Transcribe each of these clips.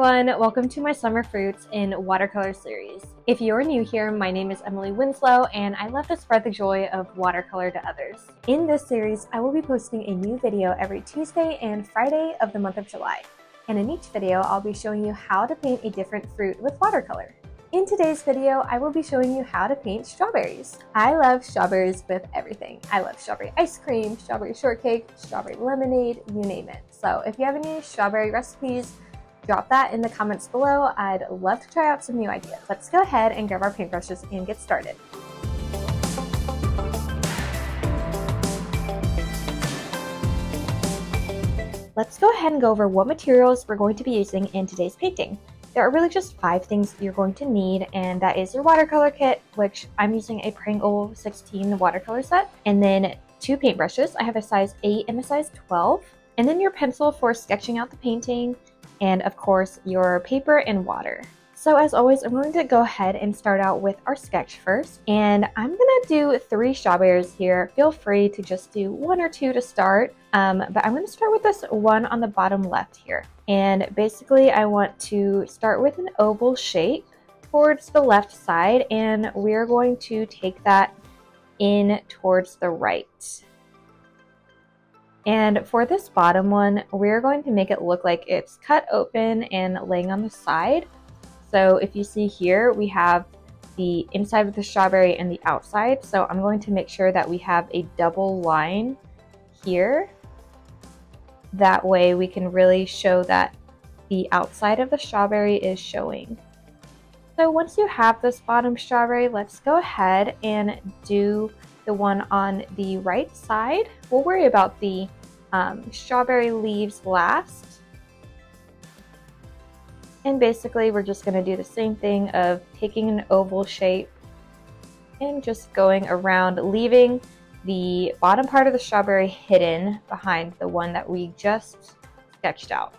everyone, welcome to my Summer Fruits in Watercolor series. If you're new here, my name is Emily Winslow and I love to spread the joy of watercolor to others. In this series, I will be posting a new video every Tuesday and Friday of the month of July. And in each video, I'll be showing you how to paint a different fruit with watercolor. In today's video, I will be showing you how to paint strawberries. I love strawberries with everything. I love strawberry ice cream, strawberry shortcake, strawberry lemonade, you name it. So if you have any strawberry recipes, drop that in the comments below. I'd love to try out some new ideas. Let's go ahead and grab our paintbrushes and get started. Let's go ahead and go over what materials we're going to be using in today's painting. There are really just 5 things you're going to need, and that is your watercolor kit, which I'm using a Pringle 16 watercolor set, and then 2 paintbrushes. I have a size 8 and a size 12, and then your pencil for sketching out the painting, and of course your paper and water. So as always, I'm going to go ahead and start out with our sketch first, and I'm gonna do 3 strawberries here. Feel free to just do 1 or 2 to start, but I'm gonna start with this one on the bottom left here. And basically I want to start with an oval shape towards the left side, and we're going to take that in towards the right. And for this bottom one, we're going to make it look like it's cut open and laying on the side. So if you see here, we have the inside of the strawberry and the outside. So I'm going to make sure that we have a double line here. That way we can really show that the outside of the strawberry is showing. So once you have this bottom strawberry, let's go ahead and do the one on the right side. We'll worry about the strawberry leaves last. And basically we're just going to do the same thing of taking an oval shape and just going around, leaving the bottom part of the strawberry hidden behind the one that we just sketched out.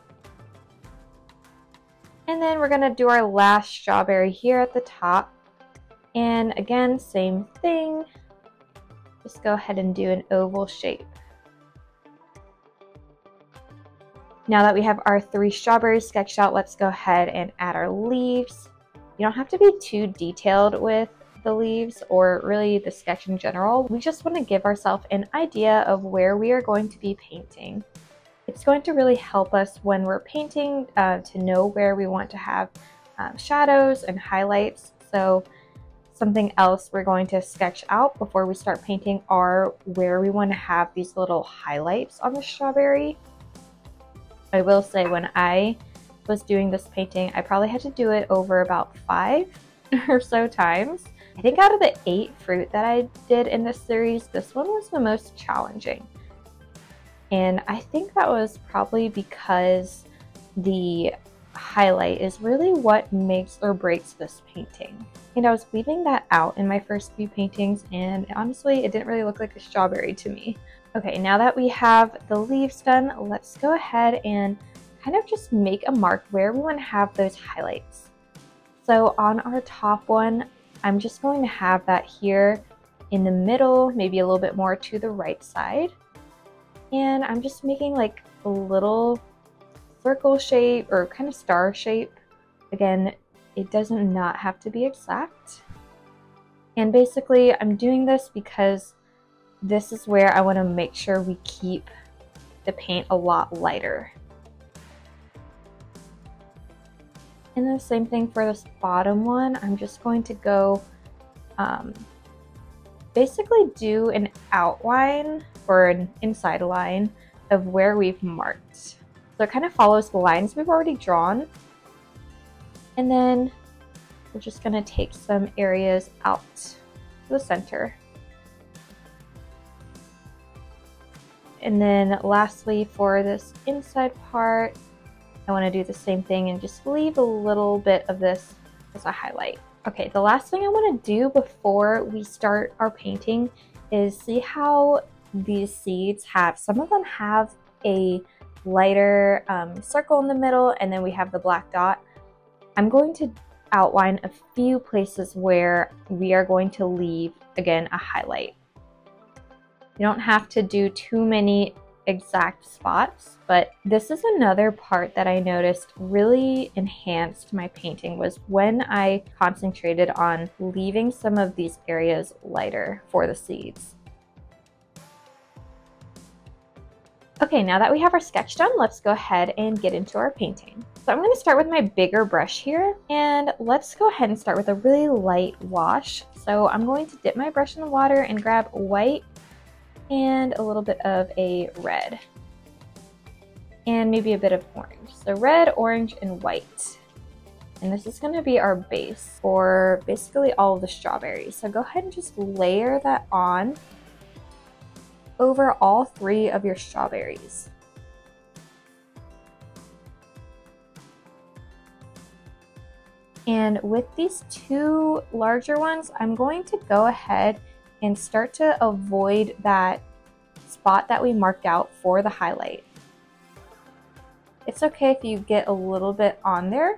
And then we're going to do our last strawberry here at the top. And again, same thing. Just go ahead and do an oval shape. Now that we have our 3 strawberries sketched out, let's go ahead and add our leaves. You don't have to be too detailed with the leaves or really the sketch in general. We just want to give ourselves an idea of where we are going to be painting. It's going to really help us when we're painting to know where we want to have shadows and highlights. So something else we're going to sketch out before we start painting are where we want to have these little highlights on the strawberry. I will say when I was doing this painting, I probably had to do it over about 5 or so times. I think out of the 8 fruit that I did in this series, this one was the most challenging. And I think that was probably because the highlight is really what makes or breaks this painting. And I was leaving that out in my first few paintings, and honestly, it didn't really look like a strawberry to me. Okay, now that we have the leaves done, let's go ahead and kind of just make a mark where we want to have those highlights. So on our top one, I'm just going to have that here in the middle, maybe a little bit more to the right side. And I'm just making like a little circle shape or kind of star shape. Again, it does not have to be exact. And basically I'm doing this because this is where I want to make sure we keep the paint a lot lighter. And the same thing for this bottom one. I'm just going to go basically do an outline or an inside line of where we've marked. So it kind of follows the lines we've already drawn. And then we're just going to take some areas out to the center. And then lastly, for this inside part, I want to do the same thing and just leave a little bit of this as a highlight. Okay, the last thing I want to do before we start our painting is see how these seeds have, some of them have a lighter circle in the middle, and then we have the black dot. I'm going to outline a few places where we are going to leave, again, a highlight. You don't have to do too many exact spots, but this is another part that I noticed really enhanced my painting was when I concentrated on leaving some of these areas lighter for the seeds. Okay, now that we have our sketch done, let's go ahead and get into our painting. So I'm going to start with my bigger brush here, and let's go ahead and start with a really light wash. So I'm going to dip my brush in the water and grab white and a little bit of a red, and maybe a bit of orange. So red, orange, and white. And this is going to be our base for basically all of the strawberries. So go ahead and just layer that on over all 3 of your strawberries. And with these 2 larger ones, I'm going to go ahead and start to avoid that spot that we marked out for the highlight. It's okay if you get a little bit on there.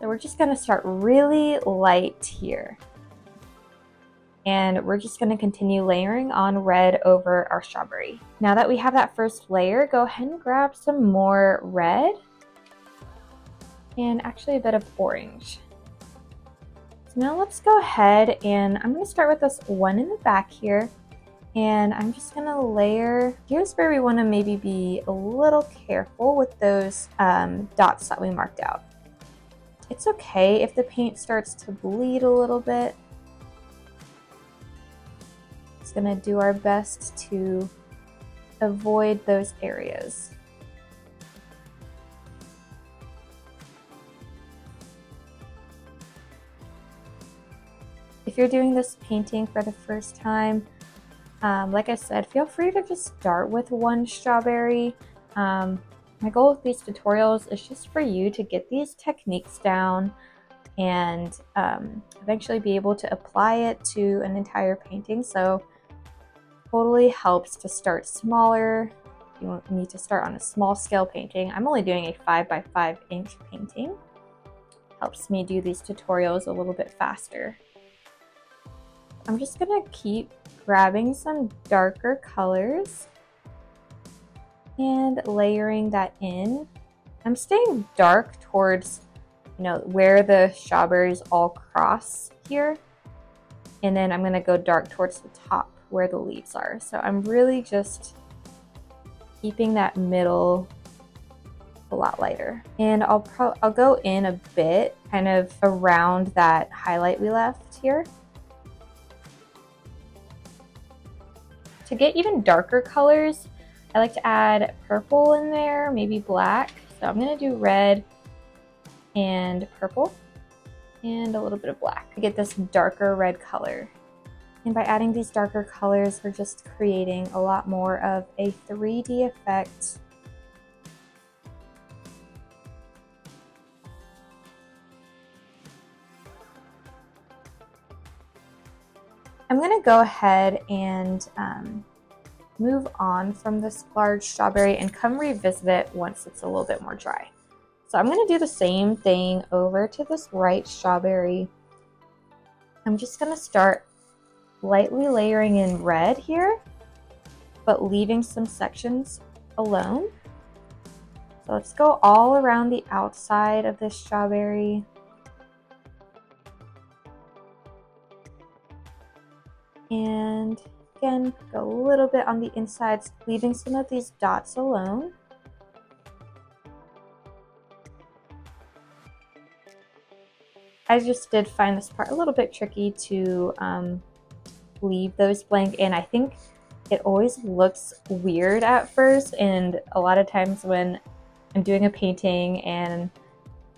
So we're just going to start really light here. And we're just going to continue layering on red over our strawberry. Now that we have that first layer, go ahead and grab some more red and actually a bit of orange. So now let's go ahead and I'm going to start with this one in the back here, and I'm just going to layer. Here's where we want to maybe be a little careful with those dots that we marked out. It's okay if the paint starts to bleed a little bit. Going to do our best to avoid those areas. If you're doing this painting for the first time, like I said, feel free to just start with 1 strawberry. My goal with these tutorials is just for you to get these techniques down and eventually be able to apply it to an entire painting. So totally helps to start smaller. You need to start on a small scale painting. I'm only doing a 5 by 5 inch painting. Helps me do these tutorials a little bit faster. I'm just gonna keep grabbing some darker colors and layering that in. I'm staying dark towards, where the strawberries all cross here. And then I'm gonna go dark towards the top where the leaves are. So I'm really just keeping that middle a lot lighter. And I'll go in a bit kind of around that highlight we left here. To get even darker colors, I like to add purple in there, maybe black. So I'm gonna do red and purple and a little bit of black to get this darker red color. And by adding these darker colors, we're just creating a lot more of a 3D effect. I'm going to go ahead and move on from this large strawberry and come revisit it once it's a little bit more dry. So I'm going to do the same thing over to this right strawberry. I'm just going to start lightly layering in red here, but leaving some sections alone. So let's go all around the outside of this strawberry. And again, go a little bit on the insides, leaving some of these dots alone. I just did find this part a little bit tricky to leave those blank, and I think it always looks weird at first, and a lot of times when I'm doing a painting and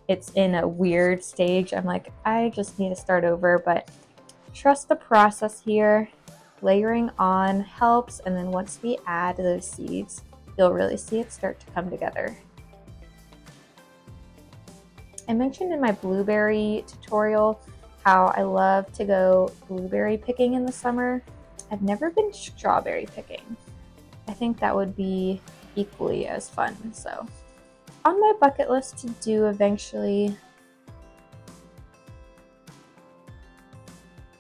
it's in a weird stage, I'm like, I just need to start over, but trust the process here. Layering on helps, and then once we add those seeds, you'll really see it start to come together. I mentioned in my blueberry tutorial how I love to go blueberry picking in the summer. I've never been strawberry picking. I think that would be equally as fun. So on my bucket list to do eventually.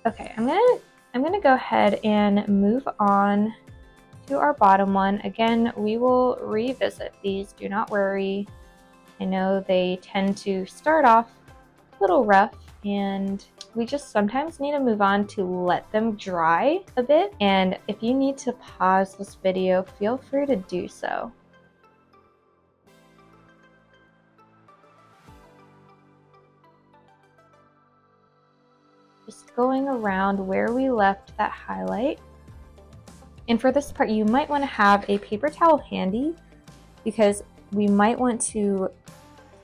Okay, I'm gonna go ahead and move on to our bottom one. Again, we will revisit these, do not worry. I know they tend to start off a little rough, and we just sometimes need to move on to let them dry a bit. And if you need to pause this video, feel free to do so. Just going around where we left that highlight. And for this part, you might want to have a paper towel handy because we might want to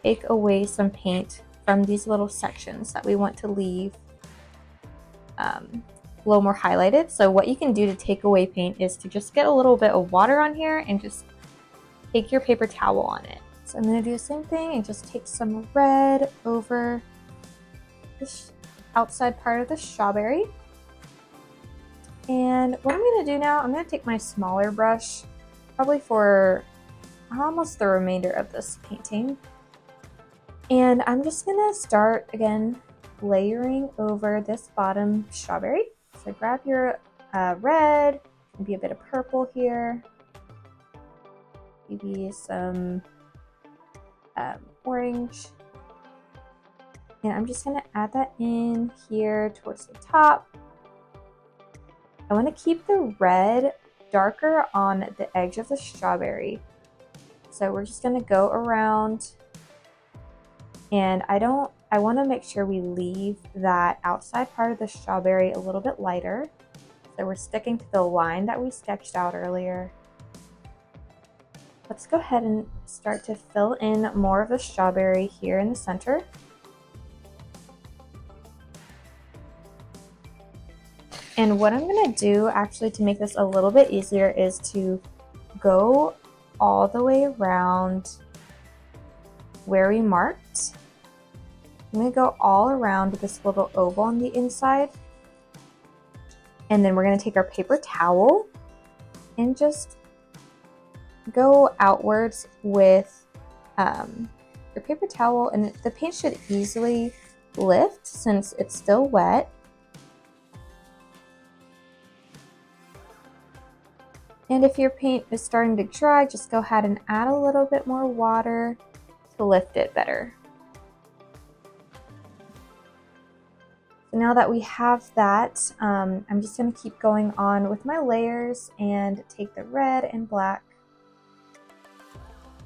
take away some paint from these little sections that we want to leave a little more highlighted. So what you can do to take away paint is to just get a little bit of water on here and just take your paper towel on it. So I'm going to do the same thing and just take some red over this outside part of the strawberry. And what I'm going to do now, I'm going to take my smaller brush, probably for almost the remainder of this painting. And I'm just going to start again layering over this bottom strawberry. So grab your red, maybe a bit of purple here, maybe some orange. And I'm just going to add that in here towards the top. I want to keep the red darker on the edge of the strawberry. So we're just going to go around, and I want to make sure we leave that outside part of the strawberry a little bit lighter. So we're sticking to the line that we sketched out earlier. Let's go ahead and start to fill in more of the strawberry here in the center. And what I'm going to do actually to make this a little bit easier is to go all the way around where we marked. I'm going to go all around this little oval on the inside. And then we're going to take our paper towel and just go outwards with your paper towel. And the paint should easily lift since it's still wet. And if your paint is starting to dry, just go ahead and add a little bit more water to lift it better. So now that we have that, I'm just going to keep going on with my layers and take the red and black.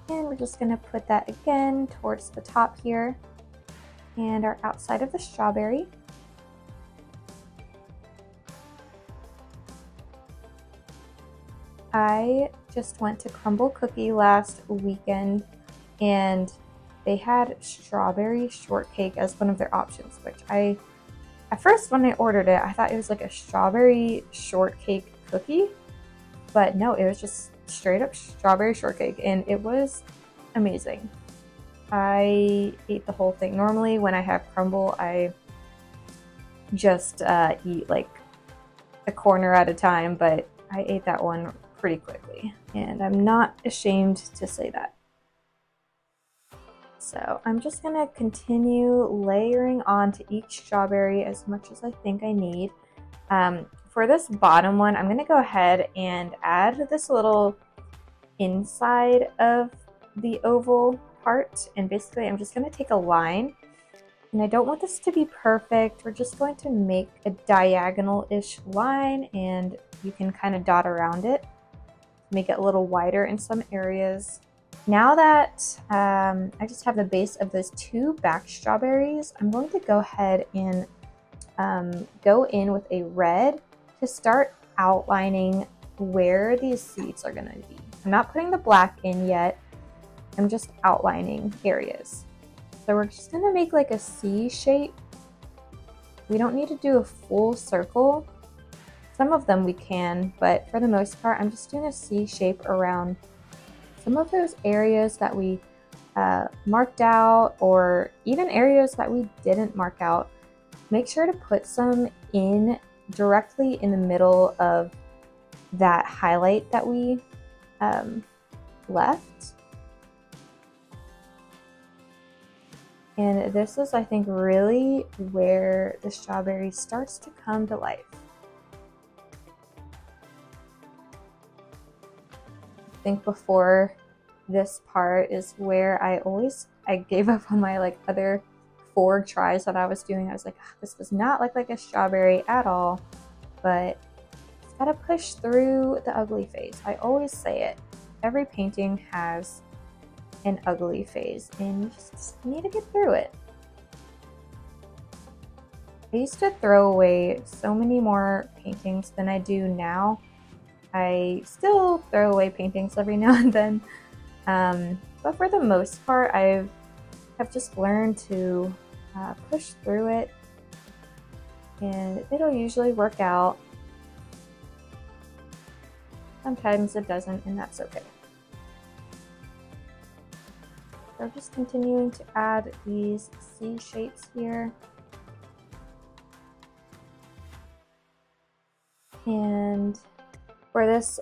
And we're just going to put that again towards the top here and our outside of the strawberry. I just went to Crumble Cookie last weekend, and they had strawberry shortcake as one of their options, which at first when I ordered it, I thought it was like a strawberry shortcake cookie, but no, it was just straight up strawberry shortcake, and it was amazing. I ate the whole thing. Normally when I have Crumble, I just eat like a corner at a time, but I ate that one pretty quickly, and I'm not ashamed to say that. So I'm just gonna continue layering onto each strawberry as much as I think I need. For this bottom one, I'm gonna go ahead and add this little inside of the oval part, and basically I'm just gonna take a line, and I don't want this to be perfect. We're just going to make a diagonal-ish line, and you can kind of dot around it. Make it a little wider in some areas. Now that I just have the base of those two back strawberries, I'm going to go ahead and go in with a red to start outlining where these seeds are going to be. I'm not putting the black in yet. I'm just outlining areas. So we're just going to make like a C shape. We don't need to do a full circle. Some of them we can, but for the most part, I'm just doing a C shape around some of those areas that we marked out, or even areas that we didn't mark out. Make sure to put some in directly in the middle of that highlight that we left. And this is, I think, really where the strawberry starts to come to life. think before this part is where I gave up on my like other 4 tries that I was doing. I was like, this does not look like a strawberry at all, but it's gotta push through the ugly phase. I always say it. Every painting has an ugly phase and you just need to get through it. I used to throw away so many more paintings than I do now. I still throw away paintings every now and then, but for the most part, I've just learned to push through it, and it'll usually work out. Sometimes it doesn't, and that's okay. So I'm just continuing to add these C shapes here. And for this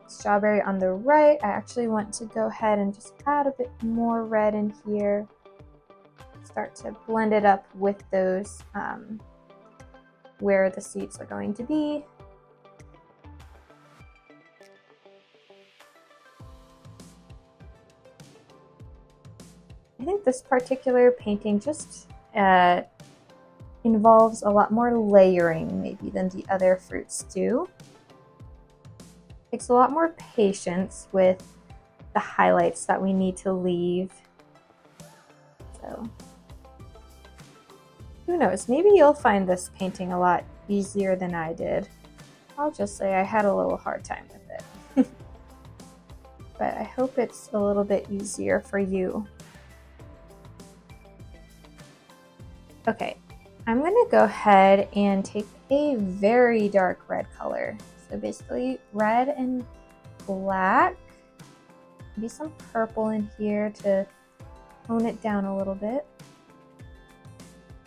strawberry on the right, I actually want to go ahead and just add a bit more red in here. Start to blend it up with those where the seeds are going to be. I think this particular painting just involves a lot more layering maybe than the other fruits do. Takes a lot more patience with the highlights that we need to leave. So who knows, maybe you'll find this painting a lot easier than I did. I'll just say I had a little hard time with it. But I hope it's a little bit easier for you. Okay, I'm gonna go ahead and take a very dark red color. So basically red and black, maybe some purple in here to tone it down a little bit.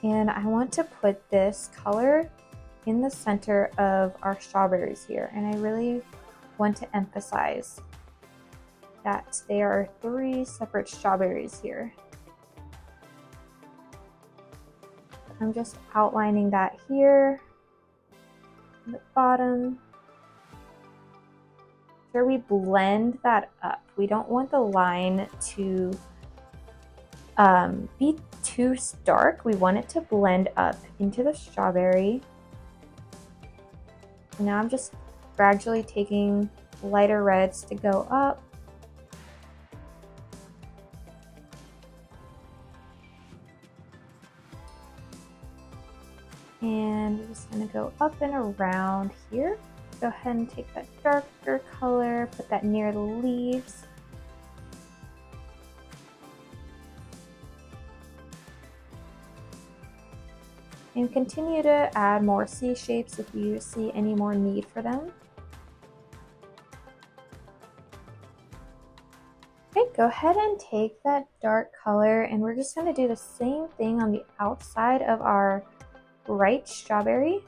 And I want to put this color in the center of our strawberries here. And I really want to emphasize that there are 3 separate strawberries here. I'm just outlining that here on the bottom. Sure, we blend that up. We don't want the line to be too stark. We want it to blend up into the strawberry. And now I'm just gradually taking lighter reds to go up. And we're just going to go up and around here. Go ahead and take that darker color, put that near the leaves. And continue to add more C shapes if you see any more need for them. Okay, go ahead and take that dark color and we're just going to do the same thing on the outside of our right strawberry.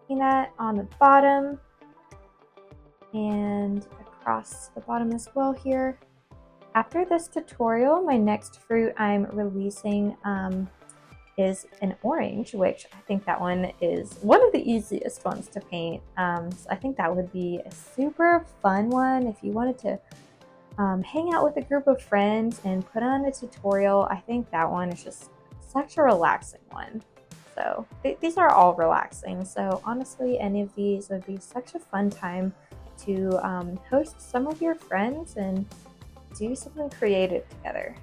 Taking that on the bottom and across the bottom as well here. After this tutorial, my next fruit I'm releasing is an orange, which I think that one is one of the easiest ones to paint. So I think that would be a super fun one if you wanted to hang out with a group of friends and put on a tutorial. I think that one is just such a relaxing one. So these are all relaxing. So honestly, any of these would be such a fun time to host some of your friends and do something creative together.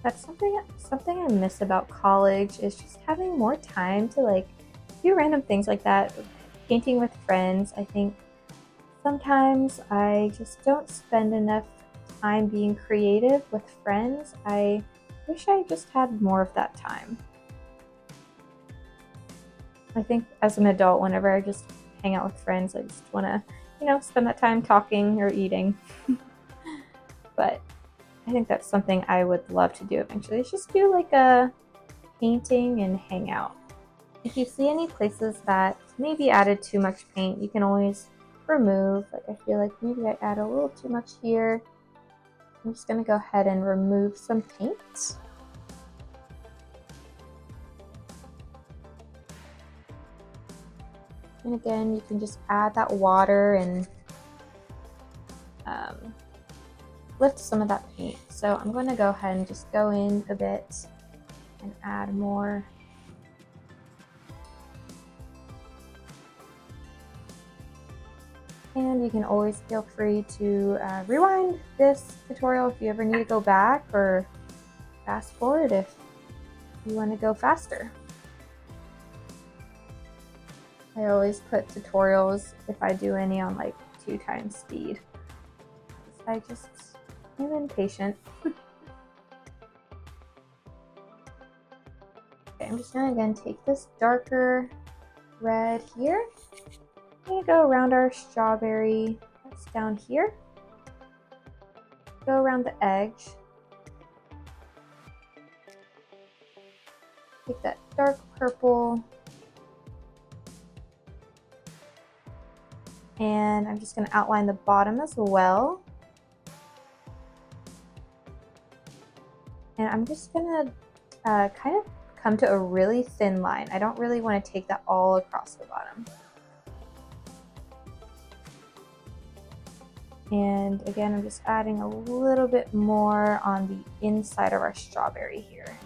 That's something I miss about college is just having more time to like do random things like that. Painting with friends. I think sometimes I just don't spend enough time being creative with friends. I wish I just had more of that time. I think as an adult, whenever I just hang out with friends, I just want to, you know, spend that time talking or eating. But I think that's something I would love to do eventually. Is just do like a painting and hang out. If you see any places that maybe added too much paint, you can always remove. Like I feel like maybe I add a little too much here. I'm just going to go ahead and remove some paint. And again, you can just add that water and lift some of that paint. So I'm going to go ahead and just go in a bit and add more. And you can always feel free to rewind this tutorial if you ever need to go back, or fast forward if you want to go faster. I always put tutorials, if I do any, on like 2x speed. I just am impatient. Okay, I'm just gonna again take this darker red here. I'm gonna go around our strawberry. That's down here. Go around the edge. Take that dark purple. And I'm just gonna outline the bottom as well. And I'm just gonna kind of come to a really thin line. I don't really want to take that all across the bottom. And again, I'm just adding a little bit more on the inside of our strawberry here.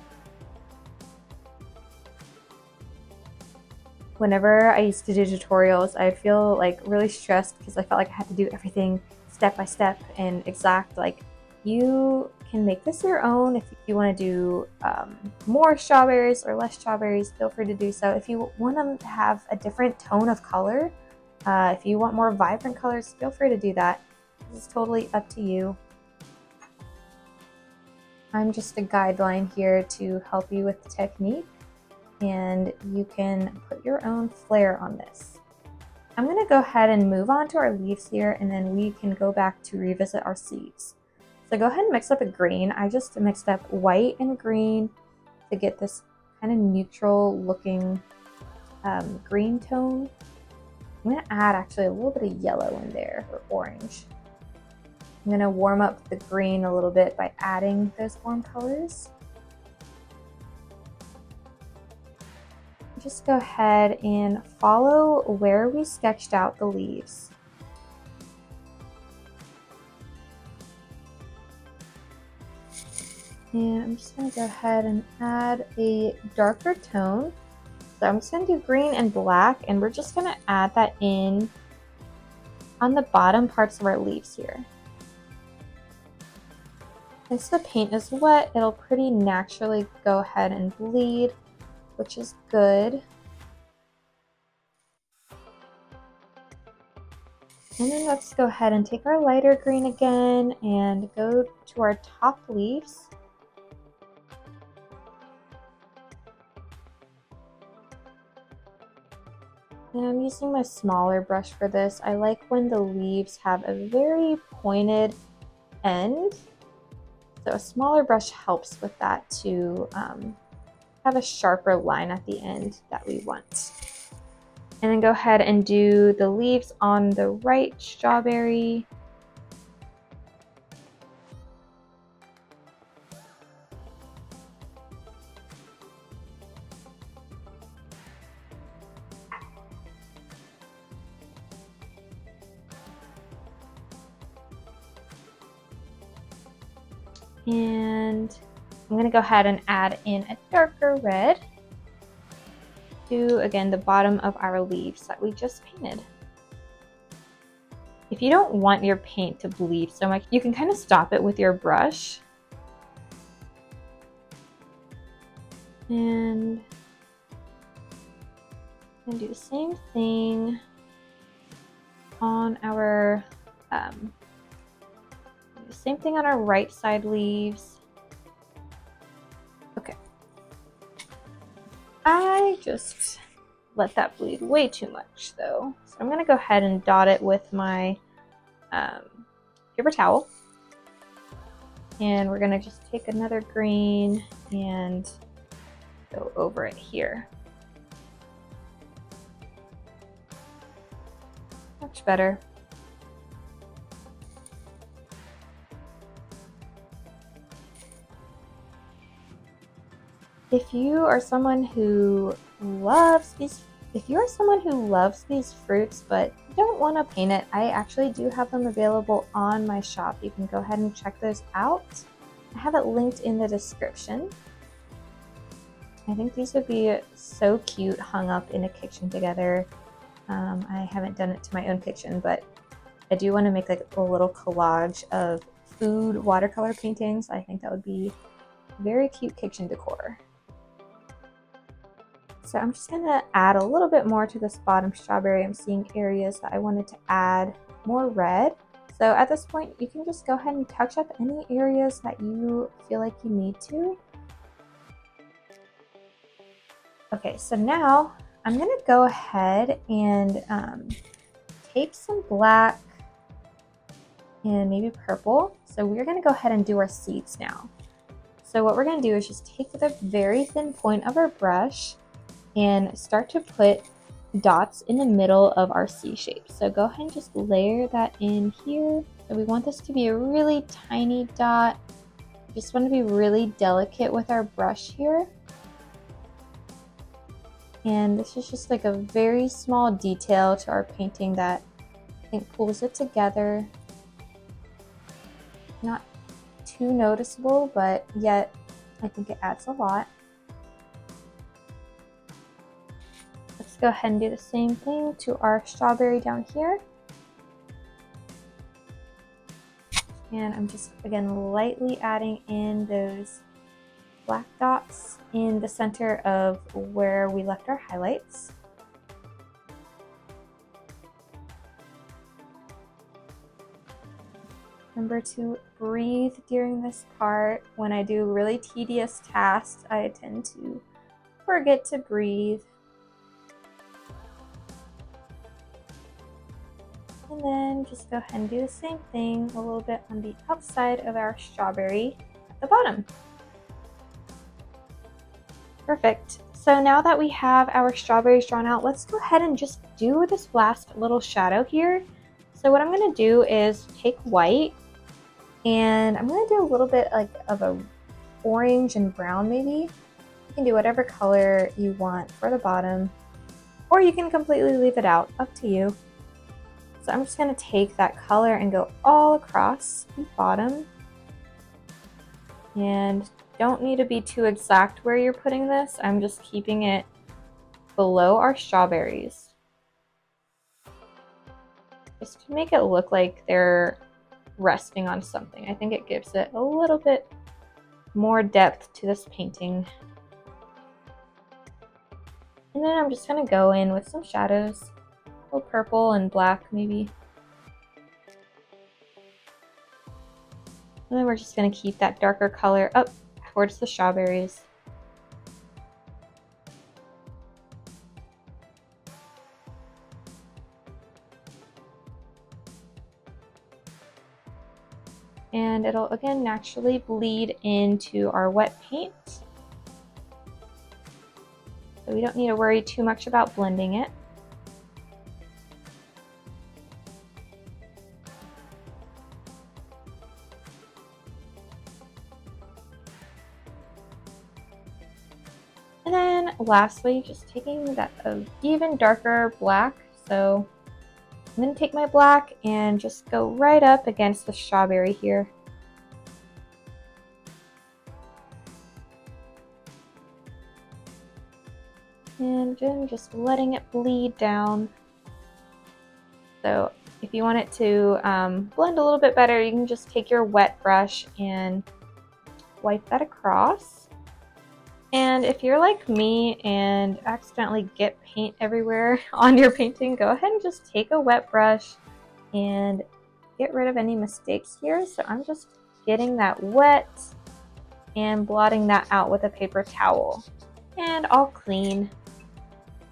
Whenever I used to do tutorials, I'd feel like really stressed because I felt like I had to do everything step by step and exact. Like, you can make this your own. If you want to do more strawberries or less strawberries, feel free to do so. If you want them to have a different tone of color, if you want more vibrant colors, feel free to do that. This is totally up to you. I'm just a guideline here to help you with the technique, and you can put your own flair on this. I'm going to go ahead and move on to our leaves here, and then we can go back to revisit our seeds. So go ahead and mix up a green. I just mixed up white and green to get this kind of neutral looking green tone. I'm going to add actually a little bit of yellow in there, or orange. I'm going to warm up the green a little bit by adding those warm colors. Just go ahead and follow where we sketched out the leaves. And I'm just going to go ahead and add a darker tone. So I'm just going to do green and black, and we're just going to add that in on the bottom parts of our leaves here. Since the paint is wet, it'll pretty naturally go ahead and bleed, which is good. And then let's go ahead and take our lighter green again and go to our top leaves. And I'm using my smaller brush for this. I like when the leaves have a very pointed end. So a smaller brush helps with that to have a sharper line at the end that we want. And then go ahead and do the leaves on the right strawberry. And I'm going to go ahead and add in a darker red to, again, the bottom of our leaves that we just painted. If you don't want your paint to bleed so much, you can kind of stop it with your brush. And do the same thing on our right side leaves. Okay. I just let that bleed way too much though. So I'm gonna go ahead and dot it with my paper towel. And we're gonna just take another green and go over it here. Much better. If you are someone who loves these If you're someone who loves these fruits but don't want to paint it, I actually do have them available on my shop. You can go ahead and check those out. I have it linked in the description. I think these would be so cute hung up in a kitchen together. I haven't done it to my own kitchen, but I do want to make like a little collage of food watercolor paintings. I think that would be very cute kitchen decor. So I'm just going to add a little bit more to this bottom strawberry. I'm seeing areas that I wanted to add more red. So at this point, you can just go ahead and touch up any areas that you feel like you need to. Okay, so now I'm going to go ahead and take some black and maybe purple. So we're going to go ahead and do our seeds now. So what we're going to do is just take the very thin point of our brush and start to put dots in the middle of our C shape. So go ahead and just layer that in here. So we want this to be a really tiny dot. Just want to be really delicate with our brush here. And this is just like a very small detail to our painting that I think pulls it together. Not too noticeable, but yet I think it adds a lot. Let's go ahead and do the same thing to our strawberry down here. And I'm just, again, lightly adding in those black dots in the center of where we left our highlights. Remember to breathe during this part. When I do really tedious tasks, I tend to forget to breathe. And then just go ahead and do the same thing a little bit on the outside of our strawberry at the bottom. Perfect. So now that we have our strawberries drawn out, let's go ahead and just do this last little shadow here. So what I'm going to do is take white and I'm going to do a little bit like of a orange and brown maybe. You can do whatever color you want for the bottom, or you can completely leave it out, up to you. So I'm just going to take that color and go all across the bottom. And don't need to be too exact where you're putting this. I'm just keeping it below our strawberries, just to make it look like they're resting on something. I think it gives it a little bit more depth to this painting. And then I'm just going to go in with some shadows. Purple and black maybe. And then we're just going to keep that darker color up towards the strawberries. And it'll again naturally bleed into our wet paint. So we don't need to worry too much about blending it. And then lastly, just taking that even darker black. So I'm going to take my black and just go right up against the strawberry here. And then just letting it bleed down. So if you want it to blend a little bit better, you can just take your wet brush and wipe that across. And if you're like me and accidentally get paint everywhere on your painting, go ahead and just take a wet brush and get rid of any mistakes here. So I'm just getting that wet and blotting that out with a paper towel. And all clean.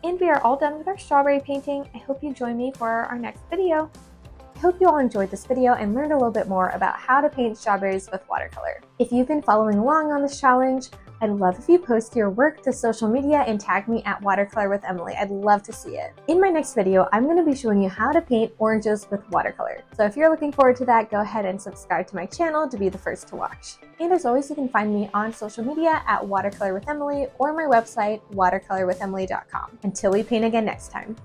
And we are all done with our strawberry painting. I hope you join me for our next video. hope you all enjoyed this video and learned a little bit more about how to paint strawberries with watercolor. If you've been following along on this challenge, I'd love if you post your work to social media and tag me at Watercolor with Emily. I'd love to see it. In my next video, I'm going to be showing you how to paint oranges with watercolor. So if you're looking forward to that, go ahead and subscribe to my channel to be the first to watch. And as always, you can find me on social media at Watercolor with Emily or my website, watercolorwithemily.com. Until we paint again next time.